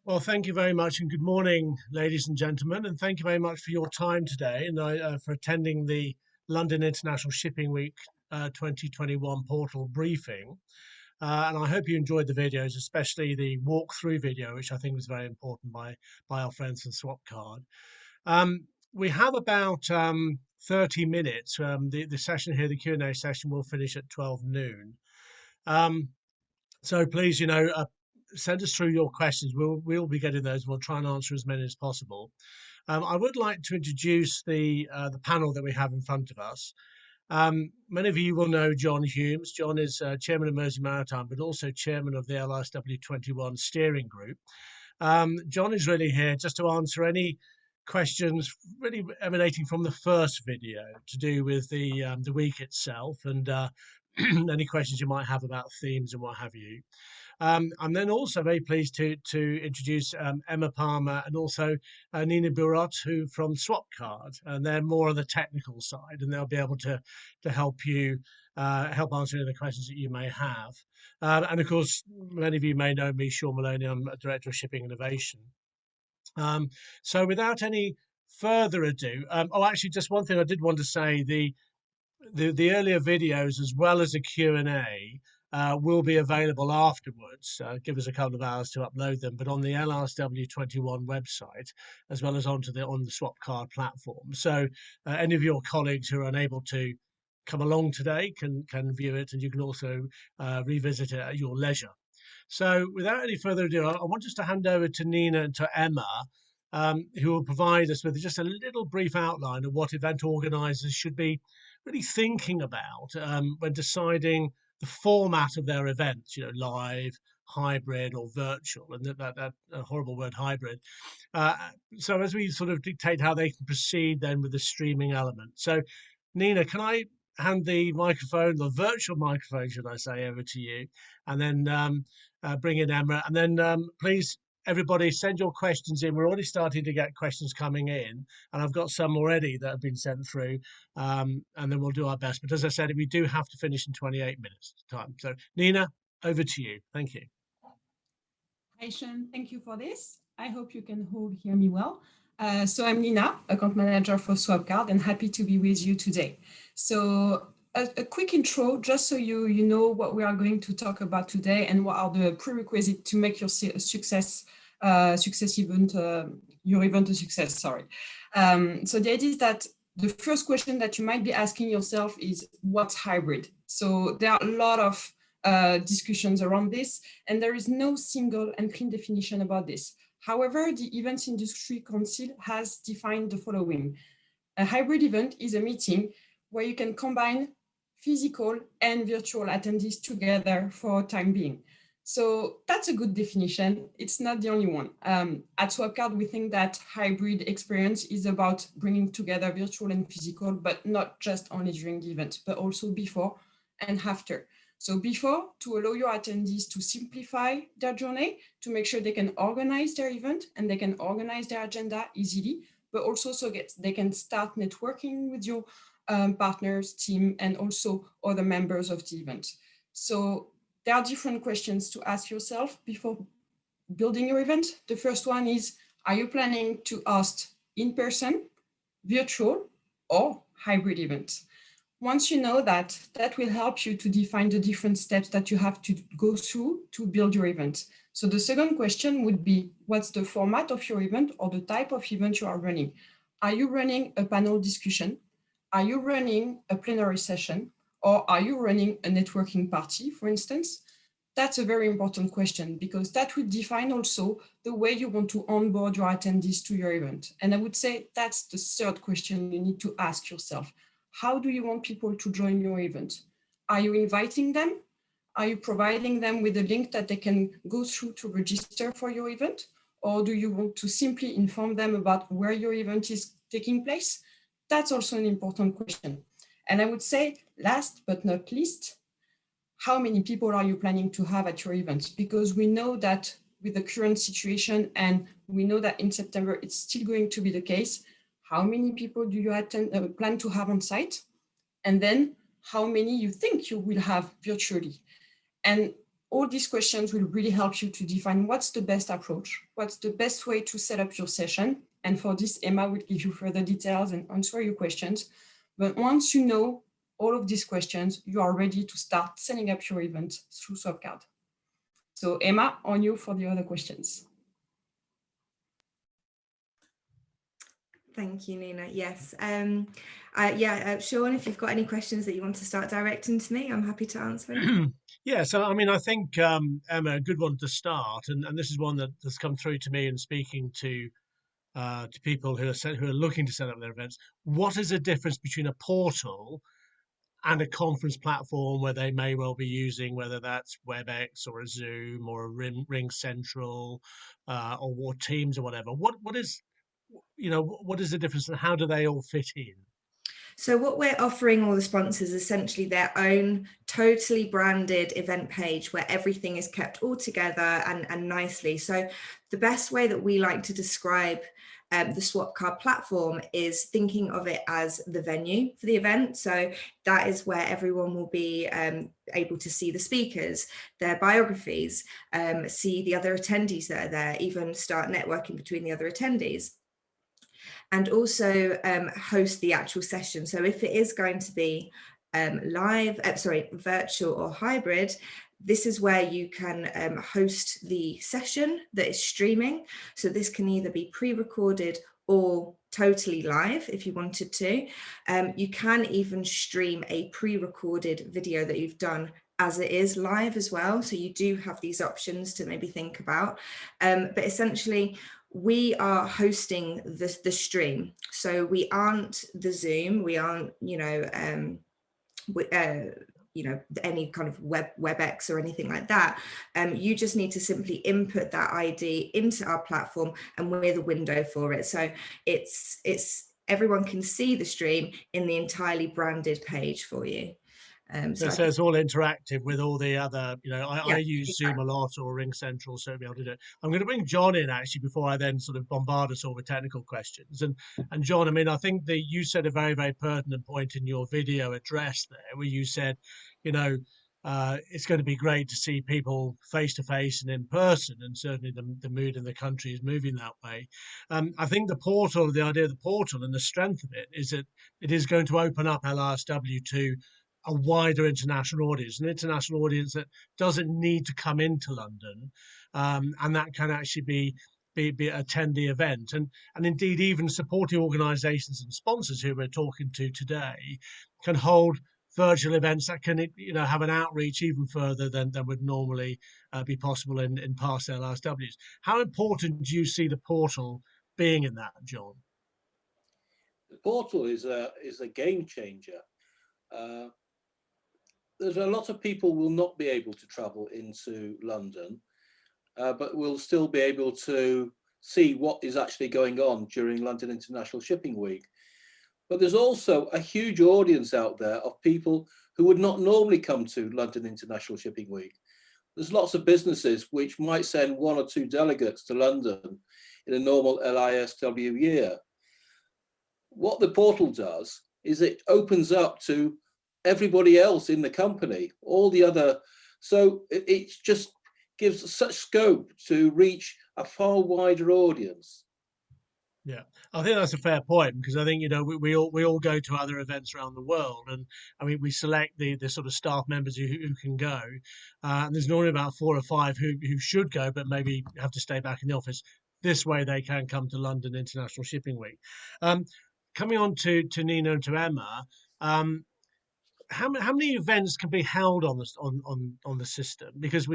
Well, thank you very much, and good morning, ladies and gentlemen, and thank you very much for your time today and for attending the London International Shipping Week 2021 portal briefing. And I hope you enjoyed the videos, especially the walkthrough video, which I think was very important by our friends from Swapcard. We have about 30 minutes. The session here, the Q&A session, will finish at 12 noon. So please, send us through your questions. We'll be getting those. We'll try and answer as many as possible. I would like to introduce the panel that we have in front of us. Many of you will know John Humes. John is chairman of Mersey Maritime, but also chairman of the LISW 21 steering group. John is really here just to answer any questions really emanating from the first video to do with the week itself and any questions you might have about themes and what have you. I'm then also very pleased to introduce Emma Palmer and also Nina Burot, who from Swapcard, and they're more on the technical side, and they'll be able to help you help answer any of the questions that you may have. And of course, many of you may know me, Sean Maloney. I'm a director of Shipping Innovation. So without any further ado, actually, just one thing I did want to say: the earlier videos as well as the Q&A will be available afterwards. Give us a couple of hours to upload them, but on the LRSW21 website, as well as on the Swapcard platform. So any of your colleagues who are unable to come along today can view it, and you can also revisit it at your leisure. So without any further ado, I want just to hand over to Nina and to Emma, who will provide us with just a little brief outline of what event organisers should be really thinking about when deciding the format of their events, live, hybrid or virtual, and that horrible word hybrid. So as we sort of dictate how they can proceed then with the streaming element. So Nina, can I hand the microphone, the virtual microphone, should I say, over to you, and then bring in Emma, and then please everybody send your questions in. We're already starting to get questions coming in, and I've got some already that have been sent through, and then we'll do our best. But as I said, we do have to finish in 28 minutes time. So Nina, over to you. Thank you. Hi, Sean. Thank you for this. I hope you can all hear me well. So I'm Nina, account manager for Swapcard, and happy to be with you today. So a quick intro, just so you know what we are going to talk about today and what are the prerequisites to make your your event a success. Sorry. So the idea is that the first question that you might be asking yourself is, what's hybrid? So there are a lot of discussions around this, and there is no single and clean definition about this. However, the Events Industry Council has defined the following. A hybrid event is a meeting where you can combine physical and virtual attendees together for a time being. So that's a good definition. It's not the only one. At Swapcard, we think that hybrid experience is about bringing together virtual and physical, but not just only during the event, but also before and after. So before, to allow your attendees to simplify their journey, to make sure they can organize their event and they can organize their agenda easily, but also so they can start networking with your partners, team, and also other members of the event. So there are different questions to ask yourself before building your event. The first one is, are you planning to host in person, virtual, or hybrid events? Once you know that, that will help you to define the different steps that you have to go through to build your event. So the second question would be, what's the format of your event or the type of event you are running? Are you running a panel discussion? Are you running a plenary session? Or are you running a networking party, for instance? That's a very important question, because that will define also the way you want to onboard your attendees to your event. And I would say that's the third question you need to ask yourself. How do you want people to join your event? Are you inviting them? Are you providing them with a link that they can go through to register for your event? Or do you want to simply inform them about where your event is taking place? That's also an important question. And I would say, last but not least, how many people are you planning to have at your event? Because we know that with the current situation, and we know that in September, it's still going to be the case. How many people do you plan to have on site? And then how many you think you will have virtually? And all these questions will really help you to define what's the best approach, what's the best way to set up your session. And for this, Emma will give you further details and answer your questions. But once you know all of these questions, you are ready to start setting up your event through Swapcard. So Emma, on you for the other questions. Thank you, Nina. Yes. Sean, if you've got any questions that you want to start directing to me, I'm happy to answer any. Yeah, so I mean, I think Emma, a good one to start, and this is one that has come through to me in speaking to people who are looking to set up their events. What is the difference between a portal and a conference platform where they may well be using, whether that's WebEx or a Zoom or a Ring Central or Teams or whatever? What is the difference, and how do they all fit in? So what we're offering all the sponsors is essentially their own totally branded event page where everything is kept all together and nicely. So the best way that we like to describe the Swapcard platform is thinking of it as the venue for the event. So that is where everyone will be able to see the speakers, their biographies, see the other attendees that are there, even start networking between the other attendees. And also host the actual session. So if it is going to be virtual or hybrid, this is where you can host the session that is streaming. So this can either be pre-recorded or totally live if you wanted to. You can even stream a pre-recorded video that you've done as it is live as well. So you do have these options to maybe think about. But essentially, we are hosting the stream. So we aren't the Zoom, we aren't, any kind of WebEx or anything like that. You just need to simply input that ID into our platform and we're the window for it. So it's everyone can see the stream in the entirely branded page for you. So it's all interactive with all the other, I use Zoom a lot or Ring Central, so to be able to do it. I'm going to bring John in actually before I then sort of bombard us all with technical questions. And John, I mean, I think that you said a very, very pertinent point in your video address there, where you said, it's going to be great to see people face to face and in person, and certainly the mood in the country is moving that way. I think the idea of the portal and the strength of it is that it is going to open up LISW to a wider international audience, an international audience that doesn't need to come into London, and that can actually attend the event, and indeed even supporting organisations and sponsors who we're talking to today can hold virtual events that can have an outreach even further than would normally be possible in past LISWs. How important do you see the portal being in that, John? The portal is a game changer. There's a lot of people will not be able to travel into London, but will still be able to see what is actually going on during London International Shipping Week. But there's also a huge audience out there of people who would not normally come to London International Shipping Week. There's lots of businesses which might send 1 or 2 delegates to London in a normal LISW year. What the portal does is it opens up to everybody else in the company, all the other, so it just gives such scope to reach a far wider audience. Yeah, I think that's a fair point, because I think we all go to other events around the world, and I mean we select the sort of staff members who can go, and there's normally about 4 or 5 who should go but maybe have to stay back in the office. This way they can come to London International Shipping Week. Coming on to Nina and to Emma, how many events can be held on the system? Because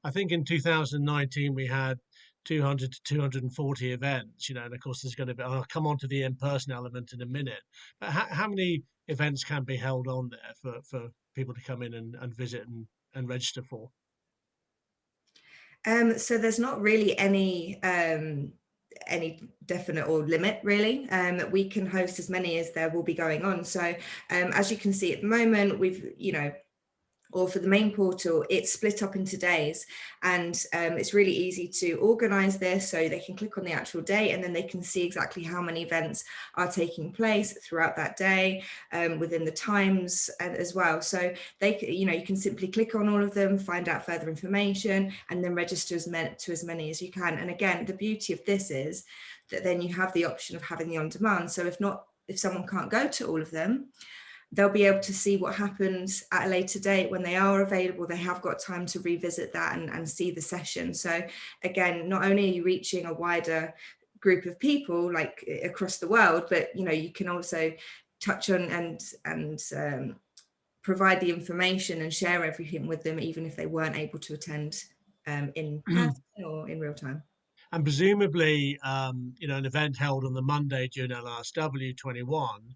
I think in 2019 we had 200 to 240 events, and of course there's going to be, I'll come on to the in-person element in a minute, but how many events can be held on there for people to come in and visit and register for? So there's not really any definite or limit really. We can host as many as there will be going on. So as you can see at the moment, we've or for the main portal, it's split up into days, and it's really easy to organize this, so they can click on the actual day and then they can see exactly how many events are taking place throughout that day, within the times as well. So they, you can simply click on all of them, find out further information, and then register to as many as you can. And again, the beauty of this is that then you have the option of having the on demand. So if someone can't go to all of them, they'll be able to see what happens at a later date when they are available. They have got time to revisit that and see the session. So again, not only are you reaching a wider group of people like across the world, but you can also touch on and provide the information and share everything with them, even if they weren't able to attend in person or in real time. And presumably, an event held on the Monday during LISW 21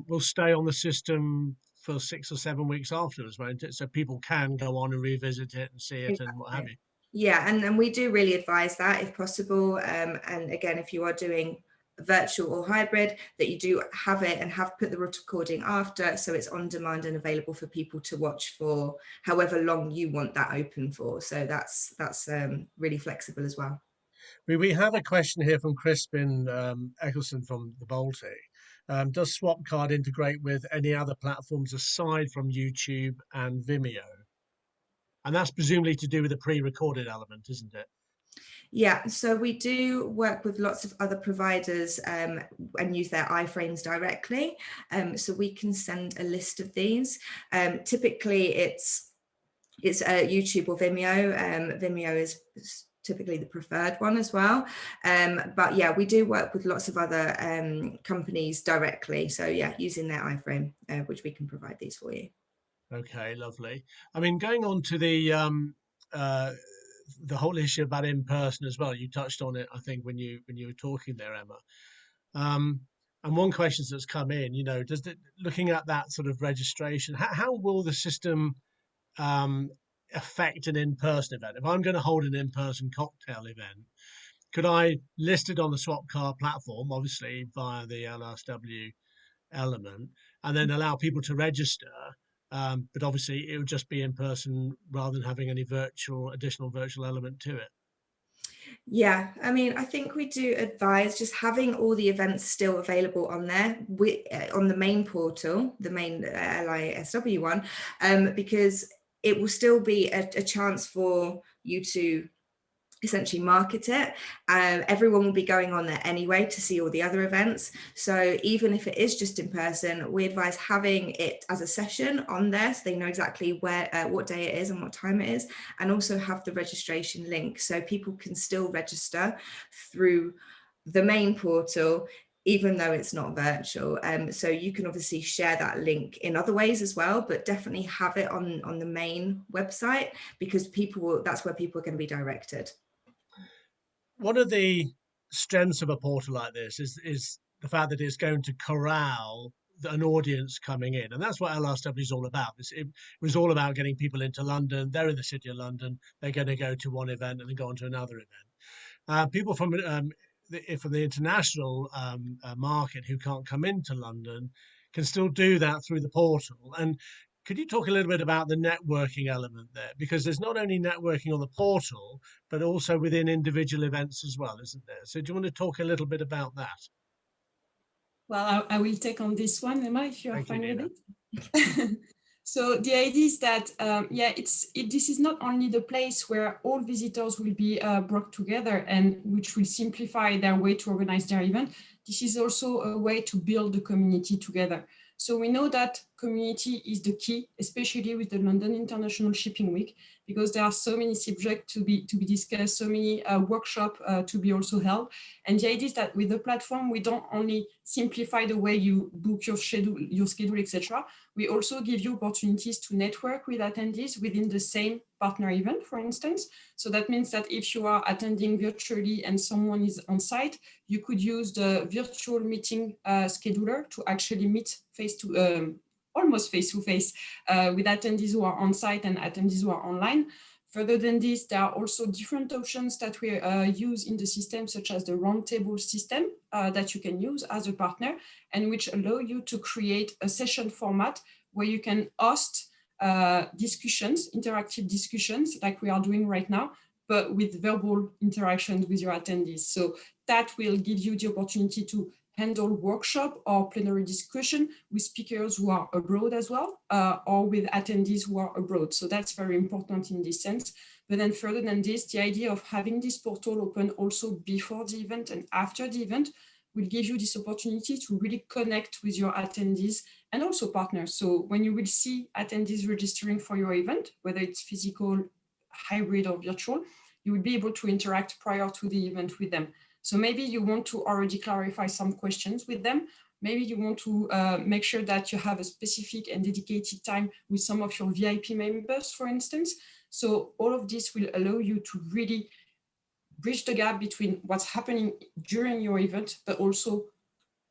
will stay on the system for 6 or 7 weeks afterwards, won't it? So people can go on and revisit it and see it. Exactly. And what have you. Yeah, and we do really advise that if possible. And again, if you are doing virtual or hybrid, that you do have it and have put the recording after, so it's on demand and available for people to watch for however long you want that open for. So that's really flexible as well. We have a question here from Crispin Eccleston from the Baltic. Does Swapcard integrate with any other platforms aside from YouTube and Vimeo? And that's presumably to do with the pre-recorded element, isn't it? Yeah, so we do work with lots of other providers and use their iframes directly. So we can send a list of these. Typically, it's YouTube or Vimeo. Vimeo is typically the preferred one as well. But yeah, we do work with lots of other companies directly. So yeah, using their iframe, which we can provide these for you. Okay, lovely. I mean, going on to the whole issue about in person as well. You touched on it, I think, when you were talking there, Emma. And one question that's come in, looking at that sort of registration, how will the system affect an in-person event? If I'm going to hold an in-person cocktail event, could I list it on the Swapcard platform, obviously via the LISW element, and then allow people to register? But obviously it would just be in person rather than having any additional virtual element to it. Yeah, I mean, I think we do advise just having all the events still available on there, on the main portal, the main LISW one, because it will still be a chance for you to essentially market it. Everyone will be going on there anyway to see all the other events. So even if it is just in person, we advise having it as a session on there so they know exactly where, what day it is and what time it is, and also have the registration link so people can still register through the main portal even though it's not virtual. So you can obviously share that link in other ways as well, but definitely have it on the main website because that's where people are going to be directed. One of the strengths of a portal like this is the fact that it's going to corral an audience coming in, and that's what LISW is all about. It was all about getting people into London. They're in the City of London. They're going to go to one event and then go on to another event. People from the international market who can't come into London can still do that through the portal. And could you talk a little bit about the networking element there? Because there's not only networking on the portal, but also within individual events as well, isn't there? So do you want to talk a little bit about that? Well, I will take on this one, Emma, if you are fine with it. So the idea is that, this is not only the place where all visitors will be brought together and which will simplify their way to organize their event. This is also a way to build the community together. So we know that community is the key, especially with the London International Shipping Week, because there are so many subjects to be discussed, so many workshops to be also held. And the idea is that with the platform, we don't only simplify the way you book your schedule, etc. We also give you opportunities to network with attendees within the same partner event, for instance. So that means that if you are attending virtually and someone is on site, you could use the virtual meeting scheduler to actually meet almost face-to-face with attendees who are on site and attendees who are online. Further than this, there are also different options that we use in the system, such as the roundtable system that you can use as a partner and which allow you to create a session format where you can host discussions, interactive discussions like we are doing right now, but with verbal interactions with your attendees. So that will give you the opportunity to handle workshop or plenary discussion with speakers who are abroad as well, or with attendees who are abroad. So that's very important in this sense. But then further than this, the idea of having this portal open also before the event and after the event will give you this opportunity to really connect with your attendees and also partners. So when you will see attendees registering for your event, whether it's physical, hybrid, or virtual, you will be able to interact prior to the event with them. So maybe you want to already clarify some questions with them. Maybe you want to make sure that you have a specific and dedicated time with some of your VIP members, for instance. So all of this will allow you to really bridge the gap between what's happening during your event, but also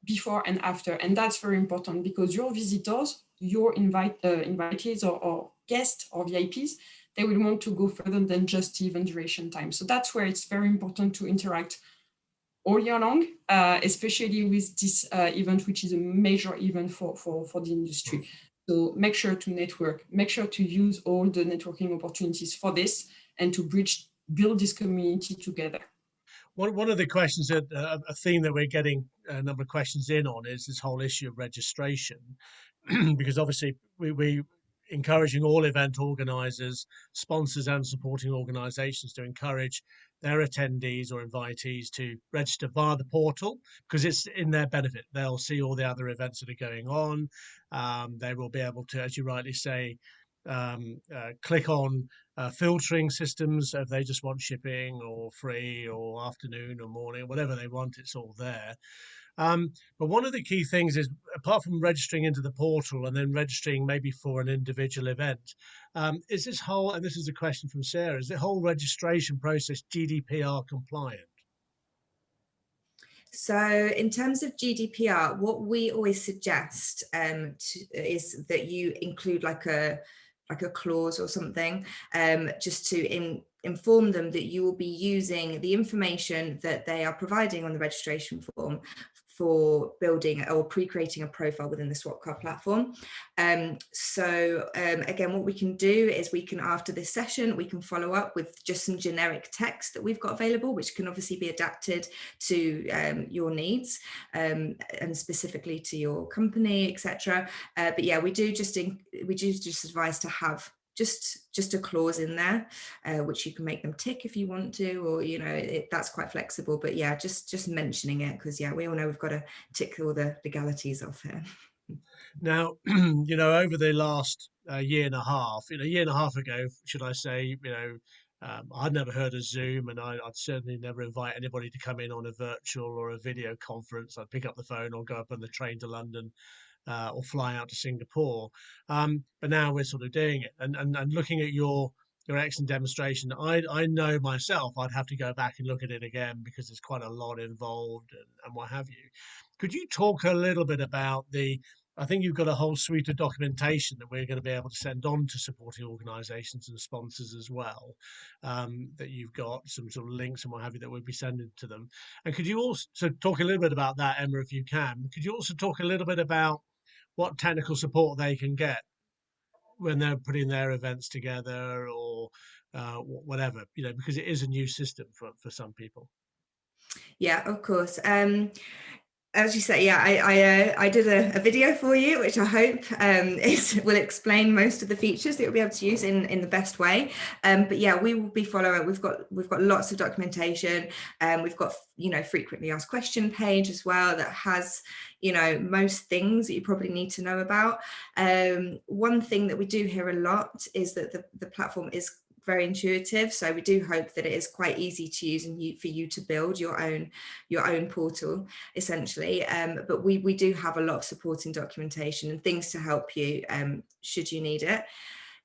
before and after. And that's very important because your visitors, your invitees or guests or VIPs, they will want to go further than just the event duration time. So that's where it's very important to interact all year long, especially with this event, which is a major event for the industry. So make sure to network, make sure to use all the networking opportunities for this and to build this community together. One of the questions that a theme that we're getting a number of questions in on is this whole issue of registration, because obviously we encouraging all event organizers, sponsors and supporting organizations to encourage their attendees or invitees to register via the portal because it's in their benefit. They'll see all the other events that are going on. They will be able to, as you rightly say, click on filtering systems if they just want shipping or free or afternoon or morning, whatever they want, it's all there. But one of the key things is, apart from registering into the portal and then registering maybe for an individual event, is this whole, and this is a question from Sarah, is the whole registration process GDPR compliant? So in terms of GDPR, what we always suggest is that you include like a clause or something, just to inform them that you will be using the information that they are providing on the registration form for building or pre-creating a profile within the Swapcard platform. Again, what we can do is we can, after this session, we can follow up with just some generic text that we've got available, which can obviously be adapted to your needs and specifically to your company, etc. But yeah, we do just advise to have just a clause in there, which you can make them tick if you want to, or that's quite flexible. But yeah, just mentioning it because yeah, we all know we've got to tick all the legalities off here. Now, over the last year and a half ago, should I say, I'd never heard of Zoom, and I'd certainly never invite anybody to come in on a virtual or a video conference. I'd pick up the phone or go up on the train to London or fly out to Singapore. But now we're sort of doing it. And looking at your excellent demonstration, I know myself I'd have to go back and look at it again because there's quite a lot involved and what have you. Could you talk a little bit about I think you've got a whole suite of documentation that we're going to be able to send on to supporting organisations and sponsors as well, that you've got some sort of links and what have you that we'll be sending to them. And could you also talk a little bit about that, Emma, if you can? Could you also talk a little bit about what technical support they can get when they're putting their events together or whatever, because it is a new system for some people. Yeah, of course. As you say, yeah, I did a video for you, which I hope will explain most of the features that you'll be able to use in the best way. But yeah, we will be following. We've got lots of documentation. We've got frequently asked question page as well that has most things that you probably need to know about. One thing that we do hear a lot is that the platform is very intuitive, so we do hope that it is quite easy to use and for you to build your own portal essentially, but we do have a lot of supporting documentation and things to help you should you need it.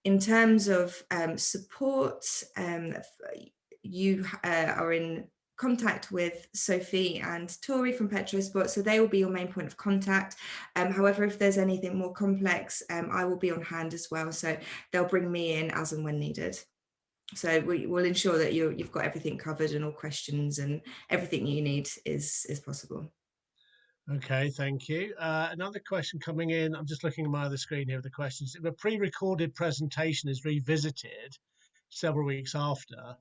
In terms of support, you are in contact with Sophie and Tori from Petrosport, so they will be your main point of contact. However, if there's anything more complex, I will be on hand as well, so they'll bring me in as and when needed. So we will ensure that you've got everything covered and all questions and everything you need is possible. Okay, thank you. Another question coming in. I'm just looking at my other screen here with the questions. If a pre-recorded presentation is revisited several weeks after,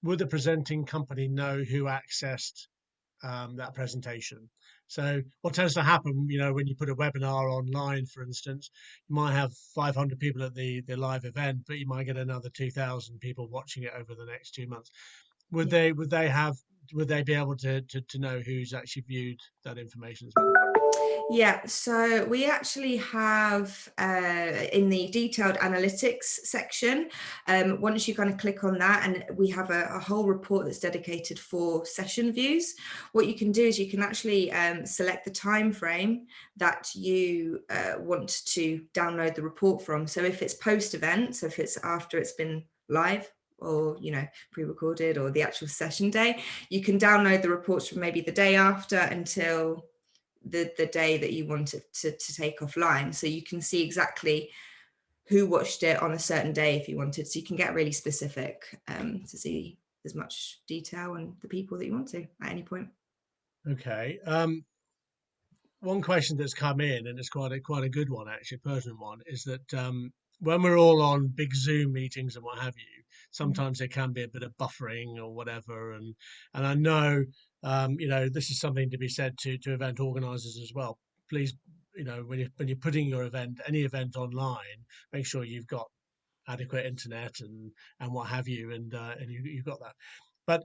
would the presenting company know who accessed that presentation? So what tends to happen, when you put a webinar online, for instance, you might have 500 people at the live event, but you might get another 2,000 people watching it over the next 2 months. Would they be able to know who's actually viewed that information as well? Yeah, so we actually have in the detailed analytics section, once you kind of click on that, and we have a whole report that's dedicated for session views. What you can do is you can actually select the time frame that you want to download the report from. So if it's post-event, so if it's after it's been live, or pre-recorded, or the actual session day, you can download the reports from maybe the day after until the day that you want it to take offline, so you can see exactly who watched it on a certain day if you wanted. So you can get really specific to see as much detail and the people that you want to at any point. Okay. One question that's come in, and it's quite a good one, actually, a pertinent one, is that when we're all on big Zoom meetings and what have you, sometimes there can be a bit of buffering or whatever. And I know, this is something to be said to event organizers as well. Please, when you're putting your any event online, make sure you've got adequate internet and what have you, and you've got that. But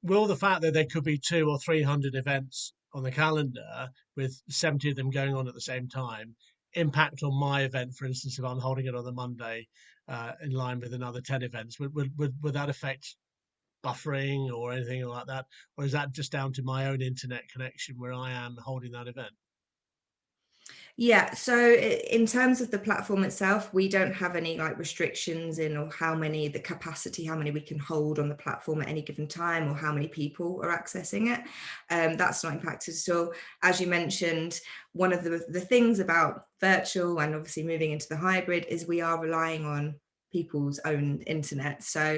will the fact that there could be 200 or 300 events on the calendar with 70 of them going on at the same time impact on my event, for instance, if I'm holding it on the Monday in line with another 10 events? Would that affect buffering or anything like that? Or is that just down to my own internet connection where I am holding that event? Yeah, so in terms of the platform itself, we don't have any restrictions in, or how many we can hold on the platform at any given time, or how many people are accessing it. That's not impacted at all. As you mentioned, one of the things about virtual and obviously moving into the hybrid is we are relying on people's own internet. So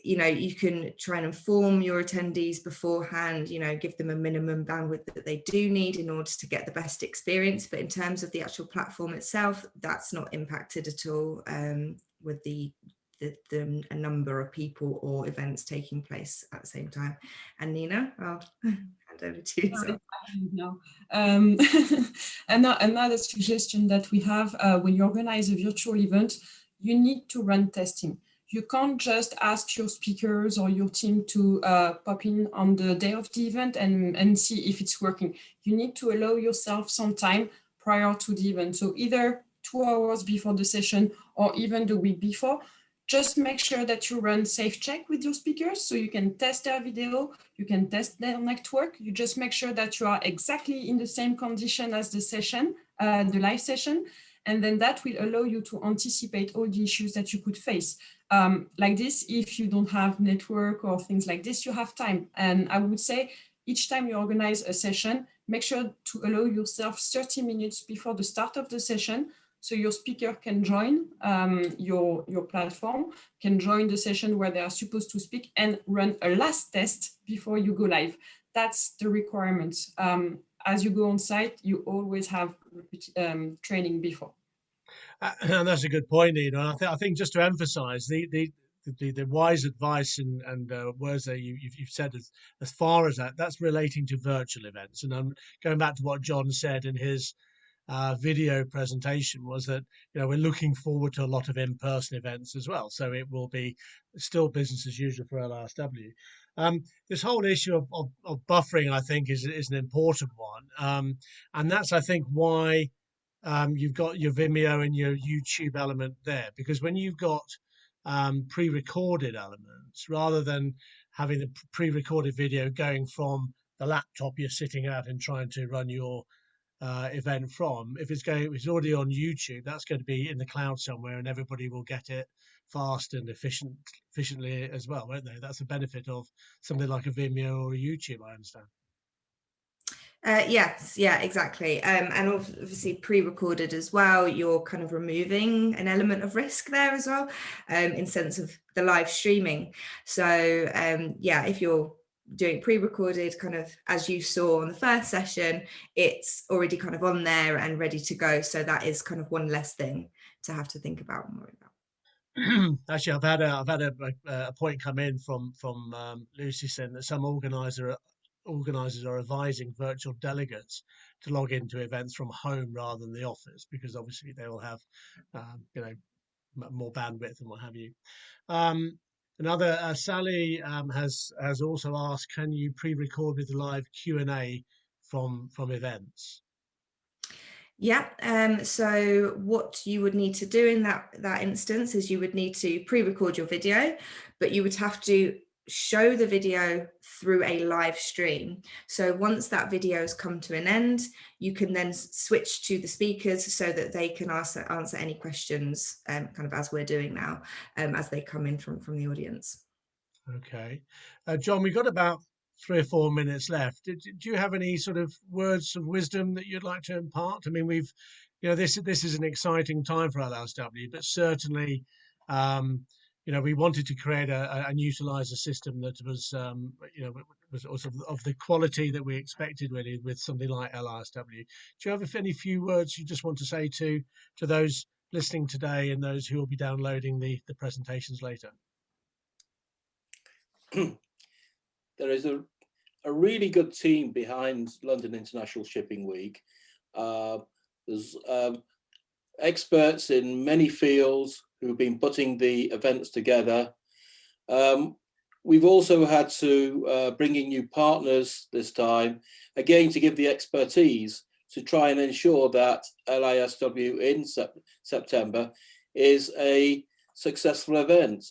you can try and inform your attendees beforehand, give them a minimum bandwidth that they do need in order to get the best experience. But in terms of the actual platform itself, that's not impacted at all with the a number of people or events taking place at the same time. And Nina, I'll hand over to you. No. Another suggestion that we have when you organize a virtual event, you need to run testing. You can't just ask your speakers or your team to pop in on the day of the event and see if it's working. You need to allow yourself some time prior to the event. So either 2 hours before the session or even the week before, just make sure that you run safe check with your speakers, so you can test their video, you can test their network. You just make sure that you are exactly in the same condition as the session, the live session. And then that will allow you to anticipate all the issues that you could face. Like this, if you don't have network or things like this, you have time. And I would say each time you organize a session, make sure to allow yourself 30 minutes before the start of the session, so your speaker can join your platform, can join the session where they are supposed to speak, and run a last test before you go live. That's the requirements. As you go on site, you always have training before. And that's a good point, Nina. I think just to emphasize the wise advice and words that you've said as far as that's relating to virtual events. And I'm going back to what John said in his video presentation, was that we're looking forward to a lot of in-person events as well. So it will be still business as usual for LISW. This whole issue of buffering, I think, is an important one, and that's, I think, why you've got your Vimeo and your YouTube element there, because when you've got pre-recorded elements, rather than having the pre-recorded video going from the laptop you're sitting at and trying to run your event from, if it's already on YouTube, that's going to be in the cloud somewhere, and everybody will get it fast and efficiently as well, won't they? That's a benefit of something like a Vimeo or a YouTube, I understand. Yes, yeah, exactly. And obviously pre-recorded as well, you're kind of removing an element of risk there as well, in sense of the live streaming. So yeah, if you're doing pre-recorded, kind of as you saw on the first session, it's already kind of on there and ready to go. So that is kind of one less thing to have to think about and worry about. Actually, I've had a point come in from Lucy saying that some organisers are advising virtual delegates to log into events from home rather than the office, because obviously they will have you know, more bandwidth and what have you. Another Sally has also asked, can you pre-record with live Q&A from events? Yeah, so what you would need to do in that instance is you would need to pre-record your video, but you would have to show the video through a live stream. So once that video has come to an end, you can then switch to the speakers so that they can answer any questions, kind of as we're doing now, as they come in from the audience. Okay, John, we've got about 3 or 4 minutes left. Do you have any sort of words of wisdom that you'd like to impart? I mean, we've, you know, this is an exciting time for LISW, but certainly, you know, we wanted to create and utilize a system that was, you know, was also of the quality that we expected, really, with something like LISW. Do you have any few words you just want to say to those listening today and those who will be downloading the presentations later? There is a really good team behind London International Shipping Week. There's experts in many fields who've been putting the events together. We've also had to bring in new partners this time, again, to give the expertise to try and ensure that LISW in September is a successful event.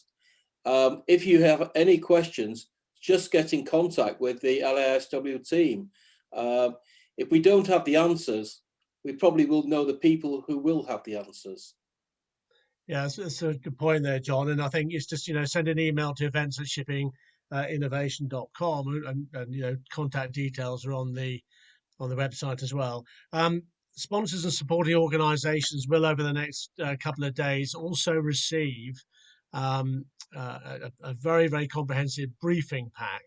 If you have any questions, just get in contact with the LISW team. If we don't have the answers, we probably will know the people who will have the answers. Yeah, that's a good point there, John. And I think it's just, you know, send an email to events@shippinginnovation.com, and you know, contact details are on the website as well. Sponsors and supporting organisations will, over the next couple of days, also receive a very, very comprehensive briefing pack,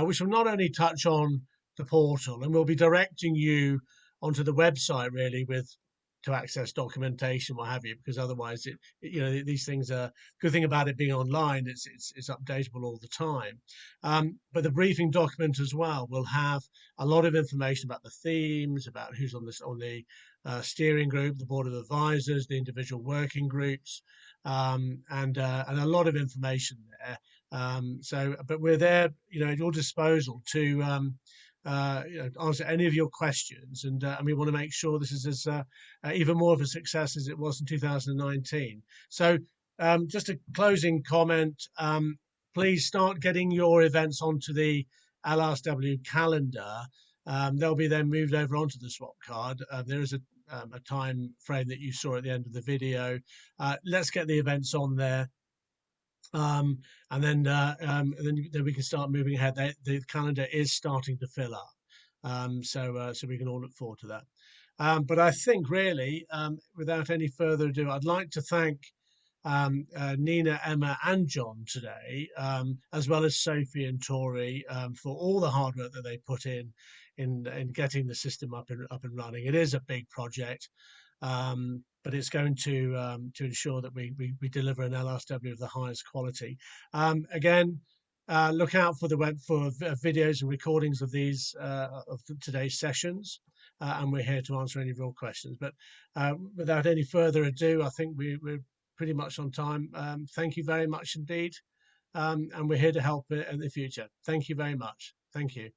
which will not only touch on the portal, and we'll be directing you onto the website really to access documentation, what have you, because otherwise you know, these things are, good thing about it being online, it's updatable all the time. But the briefing document as well will have a lot of information about the themes, about who's on the steering group, the board of advisors, the individual working groups, and a lot of information there. But we're there, you know, at your disposal to you know, answer any of your questions, and we want to make sure this is as even more of a success as it was in 2019. So just a closing comment, please start getting your events onto the LISW calendar. They'll be then moved over onto the Swapcard. There is a time frame that you saw at the end of the video. Let's get the events on there. And then we can start moving ahead. The calendar is starting to fill up, so we can all look forward to that. But I think really, without any further ado, I'd like to thank Nina, Emma, and John today, as well as Sophie and Tori, for all the hard work that they put in getting the system up and running. It is a big project. But it's going to ensure that we deliver an LISW of the highest quality. Again, look out for videos and recordings of these today's sessions, and we're here to answer any of your questions. But without any further ado, I think we're pretty much on time. Thank you very much indeed, and we're here to help in the future. Thank you very much. Thank you.